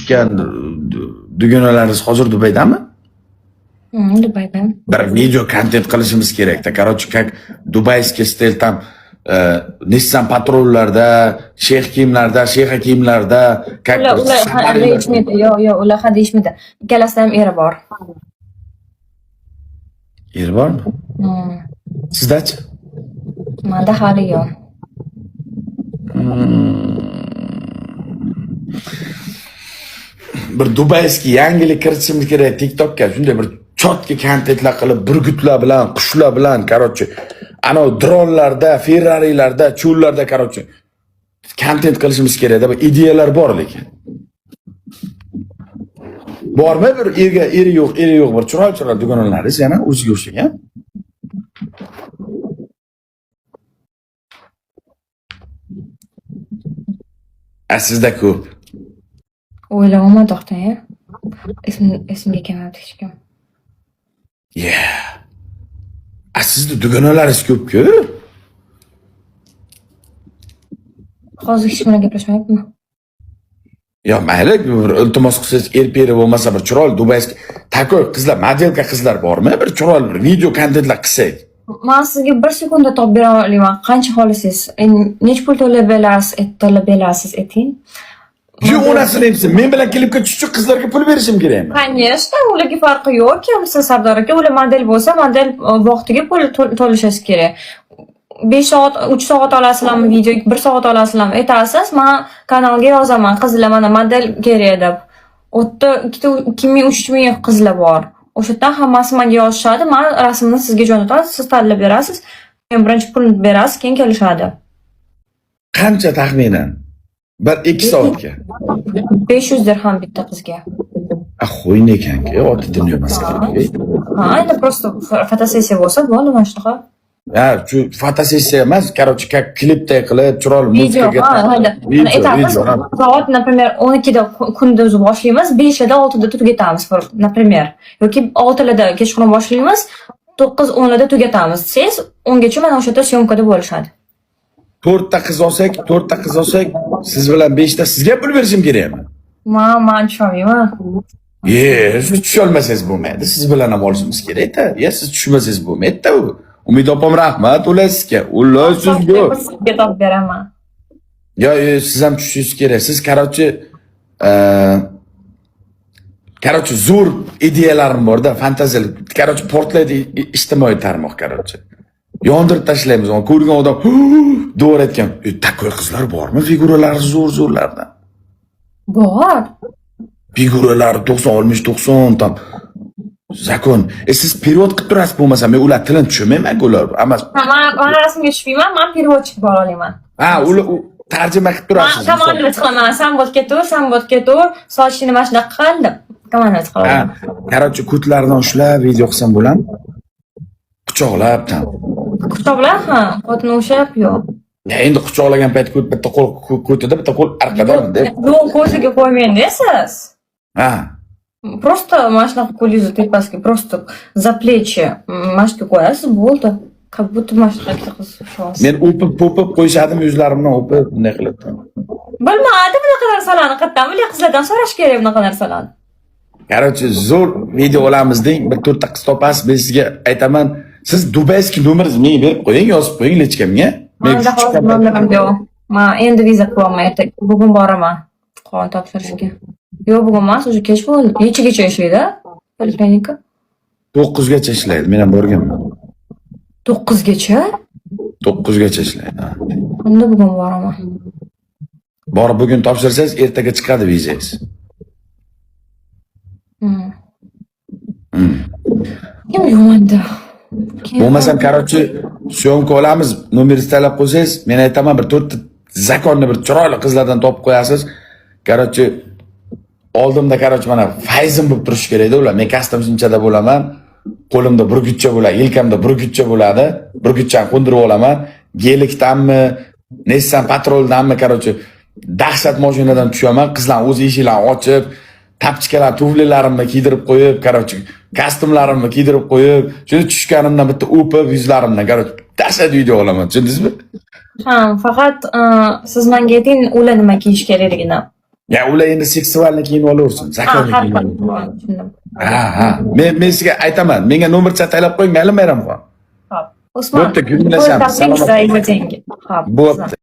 tushgan dugonalaringiz hozir Dubaydami? Dubayda. Bir video kontent qilishimiz kerak-da. Короче, как dubayskiy stil tam Nissan patrollarda, sheyx kiyimlarda, sheyxa kiyimlarda, ular deyishmaydi. Yo'q, ular deyishmaydi. Ikkalasida ham eri bor. Eri bormi? Sizdachi? Menda hali yo'q. Bir dubayskiy yangilik kiritishimiz kerak TikTokka. Shunday bir chotki kontentlar qilib, burgutlar bilan, qushlar bilan, короче, ana dronlarda, Ferrarilarda, cho'llarda, короче, kontent qilishimiz kerak-da. Bir ideyalar bor lekin. Bormi bir eri yo'q bir chiroyli dugonalaringiz yana o'ziga o'xshagan? Sizda ko'p. O'ylayapman to'xtang. Esimga kelmayapti hech kim. Sizda dugonalaringiz ko'p-ku? Hozir hech bilan gaplashmayapman. Yo, mayli, bir iltimos qilsangiz, erperi bo'lmasa bir chiroyli dubayskiy takoy qizlar, modelka qizlar bormi? Bir chiroyli bir video kontentlar qilsak. Men sizga 1 sekundda topib bera olaman. Qancha xohlasangiz. Nech pul to'lab berasiz, ayting. Yo'q, onasini aytsin. Men bilan klipga tushchi qizlarga pul berishim kerakmi? Конечно, ularga farqi yo'q. Siz Sardor aka, ular model bo'lsa, model vaqtiga pul to'lashingiz kerak. 5 soat, 3 soat olasizlarmi video, 1 soat olasizlarmi aytasiz, men kanalga yozaman, qizlar mana model kerak deb. U yerda 2000-3000 qizlar bor. O'shadan hammasi menga yozishadi, men rasmni sizga jo'nataman, siz tanlab berasiz, men birinchi pulni berasiz, keyin kelishadi. Qancha taxminan? 1-2 soatga. 500 dirham bitta qizga. Xo'yn ekan-ku, oddiy dunyo masalasi. Endi просто fotosessiya bo'lsa, bo'ldi mana shunaqa. Shu fotosessiya emas, короче, как klipday qilib, chiroyli muzikaga. Soat, например, 12 da kunduz boshlaymiz, 5 da 6 da tugatamiz, например. Yoki 6 da kechqurun boshlaymiz, 9-10 da tugatamiz. Siz 10 gacha mana o'sha yerda syomkada bo'lishadi. 4 ta qiz olsak, siz bilan 5 ta sizga pul berishim kerakmi? Men tushunmayman. Siz tushunmasangiz bo'lmaydi. Siz bilan ham olishimiz kerak-da. Siz tushunmasangiz bo'lmaydi-da u. Umid opam rahmat ular-sizga. Ular sizga. Sizga topib beraman. Yo, siz ham tushishingiz kerak. Siz короче, zo'r ideyalarim bor-da, fantaziyalik. Короче, portlaydi ijtimoiy tarmoq, короче. Yondirib tashlaymiz. Ko'rgan odam to'g'ri aytgan. Takoy qizlar bormi? Figuralari zo'r-zo'rlardan. Bor. Figuralar 90 tam. Zakon. Siz perevod qilib turasiz bo'lmasa, men ular tilini tushunmayman-ku ular. Men rasmga tushmayman, men переводчик bo'la olaman. Ular tarjima qilib turasiz. Komandani qilaman, sambodga tur, sochini mana shunaqa qil deb. Komandani qilaman. Короче, ko'tlarni ushlab video qilsam bo'ladimi? Quchoqlab tam. Quchoqlar, xotini ushlab yo'q. Endi quchoqlagan payt bitta qo'l ko'tida, bitta qo'l orqadami? Yo'q, ko'ziga qo'ymaydi siz. Просто mana shunaqa qo'lingizni tepasiga, просто за плечи mana shunaqa qo'yasiz, bo'ldi. Как будто mana shunaqa qilasiz. Men o'pib qo'yishadimi yuzlarimdan o'pib bunday qilib. Bilmadim bunaqa narsalarni qayerdan bilay, qizlardan so'rash kerak bunaqa narsalarni. Короче, zo'r video olamiz deng, bir 4 ta qiz topasiz, men sizga aytaman, siz dubayskiy nomeringizni menga berib qo'ying, yozib qo'ying lechkamga. Menda hozir nomerim yo'q. Men endi viza qilyapman, bugun boraman qonun topshirishga. Yo'q, bugun emas, o'sha kech bo'ldi. Nechagacha ishlaydi? Poliklinika 9 gacha ishlaydi. Men ham borganman. 9 gacha? 9 gacha ishlaydi. Unda bugun boraman. Borib bugun topshirsangiz, ertaga chiqadi vizangiz. Kim yo'manda? Bo'lmasam, короче, syomka olamiz, nomeringizni talab qo'ysangiz, men aytaman bir 4 ta zakonni bir chiroyli qizlardan topib qo'yasiz. Короче, oldimda короче mana fayzim bo'lib turish kerak-da ular. Men kastomsinchada bo'laman. Qo'limda burgutcha bo'ladi, yelkamda burgutcha bo'ladi. Burgutchani qo'ndirib olaman. Gelikdanmi, Nissan Patroldanmi, короче, dahshat mashinadan tushaman. Qizlar o'z eshiklarini ochib, tapchikalar, tuflilarimni kiydirib qo'yib, короче, kostyumlarimni kiydirib qo'yib, shuni tushganimdan bitta o'pib yuzlarimdan, короче, dahshat video olaman. Tushundingizmi? Faqat siz menga ayting, ular nima kiyish kerakligini. Ya ular endi seksualni kiyinib olaversin. Zakonni har kiyinib xil. olaversin. Tushundim. Ha. Men sizga aytaman. Menga nomer chatlab qo'ying, maylimi, Mayramxon? Hop. Usmon. Bo'pti, gumlashamiz. Salomat bo'ling. Hop. Bo'pti.